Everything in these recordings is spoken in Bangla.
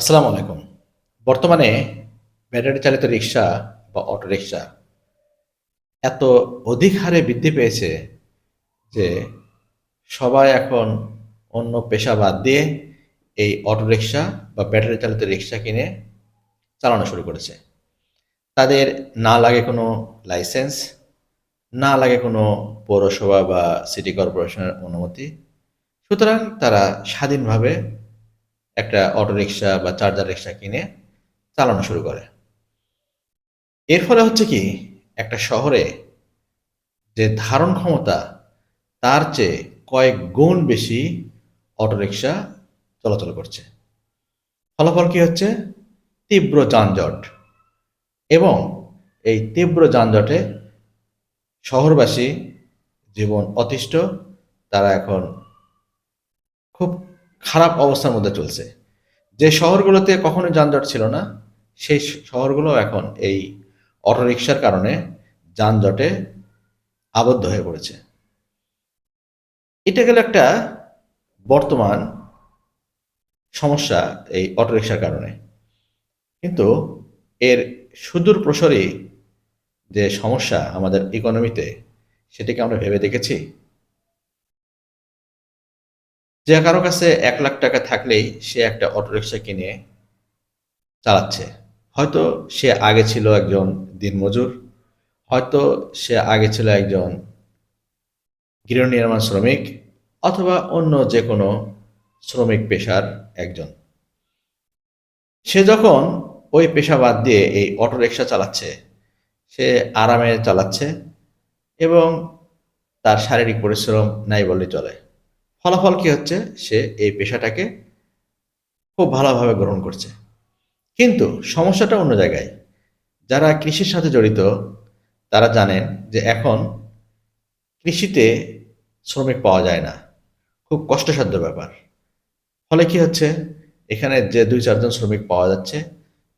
আসসালামু আলাইকুম। বর্তমানে ব্যাটারি চালিত রিক্সা বা অটোরিকশা এত অধিক হারে বৃদ্ধি পেয়েছে যে সবাই এখন অন্য পেশা বাদ দিয়ে এই অটোরিকশা বা ব্যাটারি চালিত রিক্সা কিনে চালানো শুরু করেছে। তাদের না লাগে কোনো লাইসেন্স, না লাগে কোনো পৌরসভা বা সিটি কর্পোরেশনের অনুমতি। সুতরাং তারা স্বাধীনভাবে একটা অটোরিকশা বা চার্জার রিক্সা কিনে চালানো শুরু করে। এর ফলে হচ্ছে কি, একটা শহরে যে ধারণ ক্ষমতা তার চেয়ে কয়েক গুণ বেশি অটোরিকশা চলাচল করছে। ফলাফল কি হচ্ছে? তীব্র যানজট। এবং এই তীব্র যানজটে শহরবাসী জীবন অতিষ্ঠ। তারা এখন খুব খারাপ অবস্থার মধ্যে চলছে। যে শহরগুলোতে কখনো যানজট ছিল না, সেই শহরগুলো এখন এই অটোরিকশার কারণে যানজটে আবদ্ধ হয়ে পড়েছে। এটা গেল একটা বর্তমান সমস্যা এই অটোরিকশার কারণে। কিন্তু এর সুদূর প্রসারী যে সমস্যা আমাদের ইকোনমিতে, সেটাকে আমরা ভেবে দেখেছি? যে কারো কাছে ১,০০,০০০ টাকা থাকলেই সে একটা অটোরিকশা কিনে চালাচ্ছে। হয়তো সে আগে ছিল একজন দিনমজুর, হয়তো সে আগে ছিল একজন গৃহ নির্মাণ শ্রমিক, অথবা অন্য যে কোনো শ্রমিক পেশার একজন। সে যখন ওই পেশা বাদ দিয়ে এই অটোরিকশা চালাচ্ছে, সে আরামে চালাচ্ছে এবং তার শারীরিক পরিশ্রম নাই বললেই চলে। ফলাফল কি হচ্ছে? সে এই পেশাটাকে খুব ভালোভাবে গ্রহণ করছে। কিন্তু সমস্যাটা অন্য জায়গায়। যারা কৃষির সাথে জড়িত তারা জানেন যে এখন কৃষিতে শ্রমিক পাওয়া যায় না। খুব কষ্টসাধ্য ব্যাপার। ফলে কি হচ্ছে? এখানে যে ২-৪ জন শ্রমিক পাওয়া যাচ্ছে,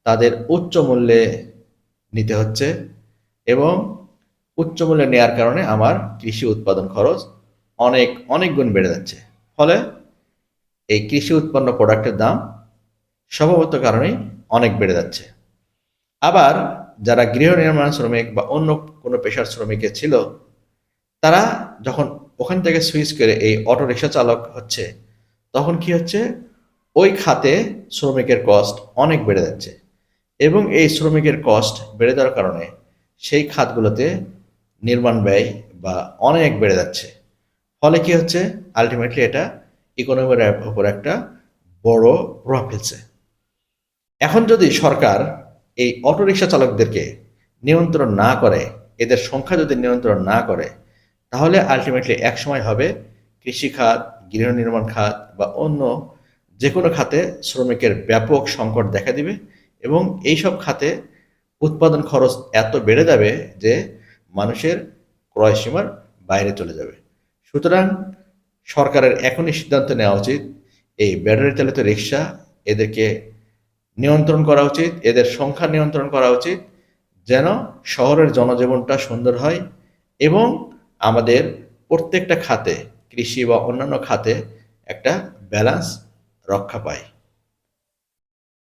তাদের উচ্চ মূল্যে নিতে হচ্ছে এবং উচ্চ মূল্যে নেয়ার কারণে আমার কৃষি উৎপাদন খরচ অনেক, অনেক গুণ বেড়ে যাচ্ছে। ফলে এই কৃষি উৎপন্ন প্রোডাক্টের দাম স্বভাবত কারণেই অনেক বেড়ে যাচ্ছে। আবার যারা গৃহ নির্মাণ শ্রমিক বা অন্য কোনো পেশার শ্রমিকে ছিল, তারা যখন ওখান থেকে সুইচ করে এই অটোরিকশা চালক হচ্ছে, তখন কি হচ্ছে? ওই খাতে শ্রমিকের কস্ট অনেক বেড়ে যাচ্ছে এবং এই শ্রমিকের কস্ট বেড়ে যাওয়ার কারণে সেই খাতগুলোতে নির্মাণ ব্যয় বা অনেক বেড়ে যাচ্ছে। ফলে কি হচ্ছে? আল্টিমেটলি এটা ইকোনমির উপর একটা বড় প্রভাব ফেলছে। এখন যদি সরকার এই অটোরিকশা চালকদেরকে নিয়ন্ত্রণ না করে, এদের সংখ্যা যদি নিয়ন্ত্রণ না করে, তাহলে আল্টিমেটলি একসময় হবে কৃষি খাত, গৃহ নির্মাণ খাত বা অন্য যে কোনো খাতে শ্রমিকের ব্যাপক সংকট দেখা দিবে এবং এইসব খাতে উৎপাদন খরচ এত বেড়ে যাবে যে মানুষের ক্রয় সীমার বাইরে চলে যাবে। সুতরাং সরকারের এখনই সিদ্ধান্ত নেওয়া উচিত, এই ব্যাটারি চালিত রিক্সা এদেরকে নিয়ন্ত্রণ করা উচিত, এদের সংখ্যা নিয়ন্ত্রণ করা উচিত, যেন শহরের জনজীবনটা সুন্দর হয় এবং আমাদের প্রত্যেকটা খাতে, কৃষি বা অন্যান্য খাতে একটা ব্যালেন্স রক্ষা পায়।